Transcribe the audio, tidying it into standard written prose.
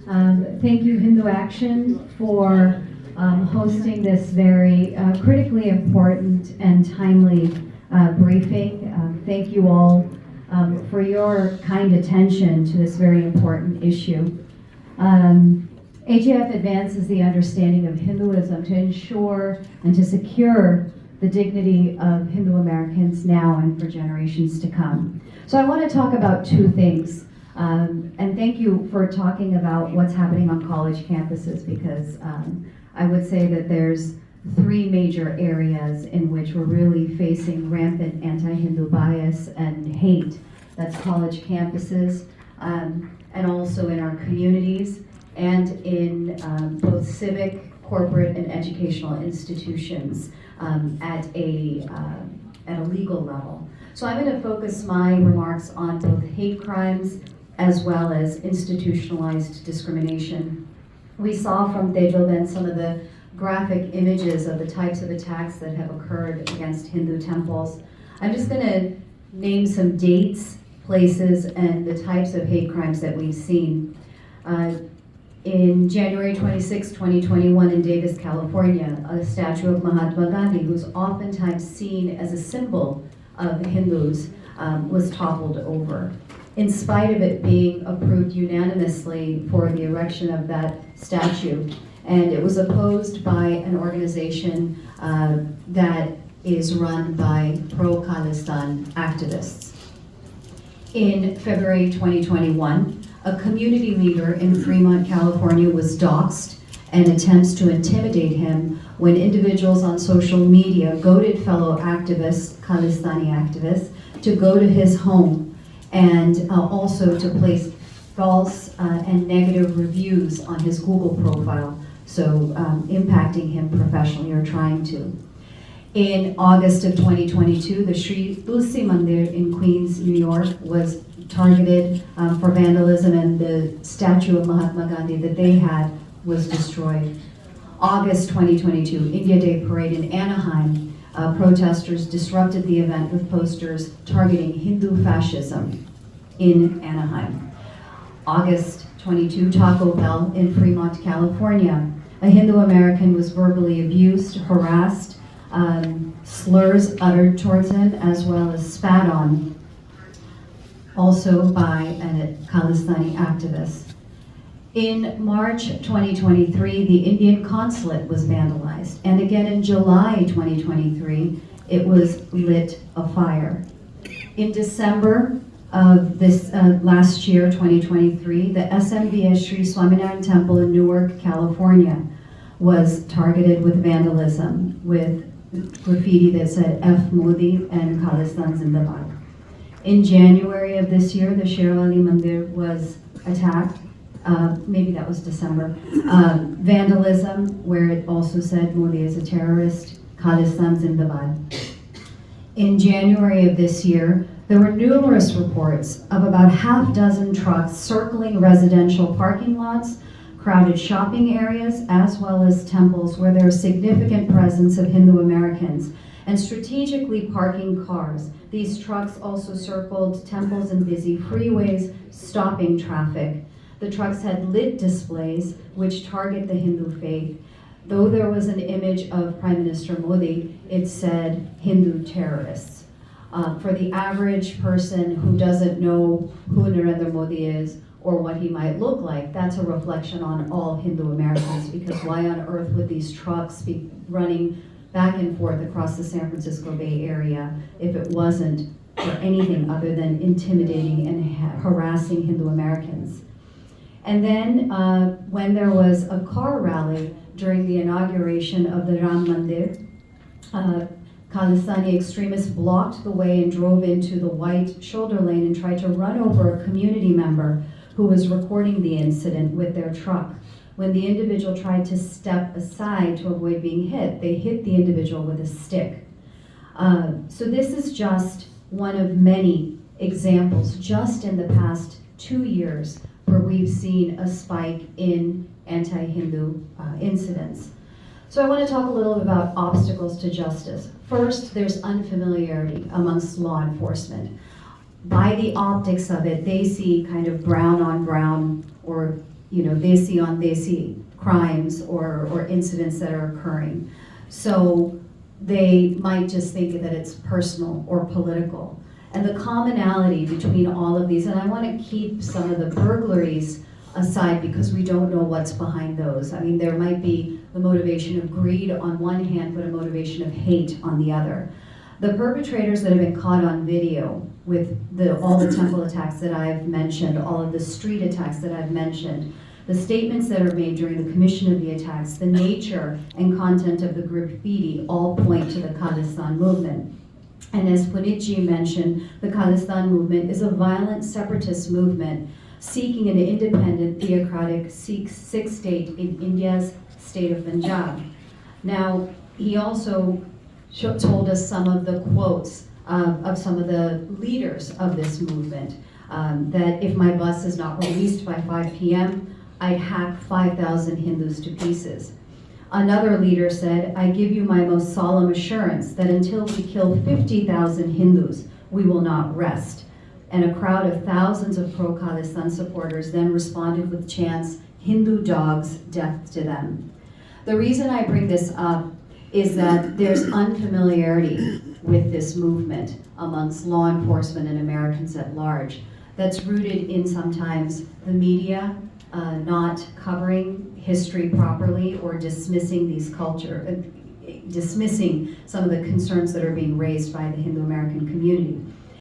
Thank you, Hindu Action, for hosting this very critically important and timely briefing. Thank you all for your kind attention to this very important issue. AJF advances the understanding of Hinduism to ensure and to secure the dignity of Hindu Americans now and for generations to come. So I want to talk about two things. And thank you for talking about what's happening on college campuses, because I would say that there's three major areas in which we're really facing rampant anti-Hindu bias and hate. That's college campuses, and also in our communities, and in both civic, corporate, and educational institutions at a legal level. So I'm going to focus my remarks on both hate crimes as well as institutionalized discrimination. We saw from Tejoben some of the graphic images of the types of attacks that have occurred against Hindu temples. I'm just going to name some dates, places, and the types of hate crimes that we've seen. In January 26, 2021 in Davis, California, a statue of Mahatma Gandhi, who's oftentimes seen as a symbol of Hindus, was toppled over. In spite of it being approved unanimously for the erection of that statue. And it was opposed by an organization that is run by pro-Khalistan activists. In February 2021, a community leader in Fremont, California was doxxed and attempts to intimidate him when individuals on social media goaded fellow activists, Khalistani activists, to go to his home and also to place false and negative reviews on his Google profile, so impacting him professionally or trying to. In August of 2022, the Sri Tulsi Mandir in Queens, New York was targeted for vandalism, and the statue of Mahatma Gandhi that they had was destroyed. August 2022, India Day Parade in Anaheim, protesters disrupted the event with posters targeting Hindu fascism in Anaheim. August 22, Taco Bell in Fremont, California. A Hindu American was verbally abused, harassed, slurs uttered towards him, as well as spat on, also by a Khalistani activist. In March 2023, the Indian consulate was vandalized, and again in July 2023, it was lit afire. In December of this last year, 2023, the SMBS Sri Swaminarayan Temple in Newark, California, was targeted with vandalism, with graffiti that said F Modi and Khalistan Zindabad. In January of this year, the Sherwali Mandir was attacked. Maybe that was December. Vandalism, where it also said Modi is a terrorist, Khalistan Zindabad. In January of this year, there were numerous reports of about half dozen trucks circling residential parking lots, crowded shopping areas, as well as temples where there is significant presence of Hindu Americans, and strategically parking cars. These trucks also circled temples and busy freeways, stopping traffic. The trucks had lit displays which target the Hindu faith. Though there was an image of Prime Minister Modi, it said Hindu terrorists. For the average person who doesn't know who Narendra Modi is or what he might look like, that's a reflection on all Hindu Americans, because why on earth would these trucks be running back and forth across the San Francisco Bay Area if it wasn't for anything other than intimidating and harassing Hindu Americans? And then when there was a car rally during the inauguration of the Ram Mandir, Khalistani extremists blocked the way and drove into the white shoulder lane and tried to run over a community member who was recording the incident with their truck. When the individual tried to step aside to avoid being hit, they hit the individual with a stick. So this is just one of many examples just in the past 2 years where we've seen a spike in anti-Hindu incidents. So I want to talk a little about obstacles to justice. First, there's unfamiliarity amongst law enforcement. By the optics of it, they see kind of brown on brown or desi crimes or incidents that are occurring. So they might just think that it's personal or political. And the commonality between all of these, and I want to keep some of the burglaries aside because we don't know what's behind those. I mean, there might be the motivation of greed on one hand, but a motivation of hate on the other. The perpetrators that have been caught on video with all the temple attacks that I've mentioned, all of the street attacks that I've mentioned, the statements that are made during the commission of the attacks, the nature and content of the graffiti all point to the Khalistan movement. And as Punitji mentioned, the Khalistan movement is a violent separatist movement seeking an independent, theocratic Sikh state in India's state of Punjab. Now, he also told us some of the quotes of some of the leaders of this movement, that if my bus is not released by 5 p.m., I'd hack 5,000 Hindus to pieces. Another leader said, I give you my most solemn assurance that until we kill 50,000 Hindus, we will not rest. And a crowd of thousands of pro-Khalistan supporters then responded with chants, Hindu dogs, death to them. The reason I bring this up is that there's unfamiliarity with this movement amongst law enforcement and Americans at large that's rooted in sometimes the media not covering history properly or dismissing dismissing some of the concerns that are being raised by the Hindu American community.